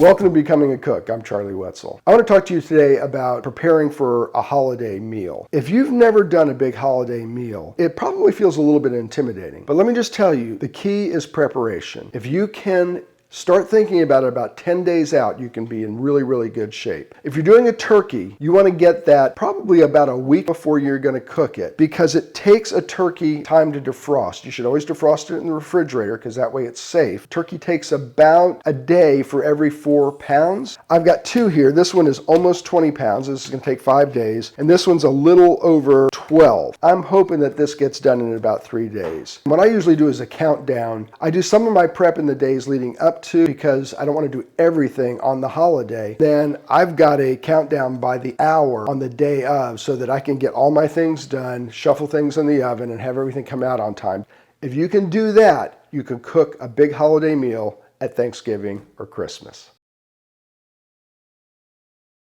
Welcome to Becoming a Cook. I'm Charlie Wetzel. I want to talk to you today about preparing for a holiday meal. If you've never done a big holiday meal, it probably feels a little bit intimidating. But let me just tell you, the key is preparation. If you can start thinking about it about 10 days out, you can be in really, really good shape. If you're doing a turkey, you want to get that probably about a week before you're going to cook it, because it takes a turkey time to defrost. You should always defrost it in the refrigerator because that way it's safe. Turkey takes about a day for every 4 pounds. I've got two here. This one is almost 20 pounds. This is going to take 5 days. And this one's a little over 12. I'm hoping that this gets done in about 3 days. What I usually do is a countdown. I do some of my prep in the days leading up to, because I don't want to do everything on the holiday. Then I've got a countdown by the hour on the day of so that I can get all my things done, shuffle things in the oven, and have everything come out on time. If you can do that, you can cook a big holiday meal at Thanksgiving or Christmas.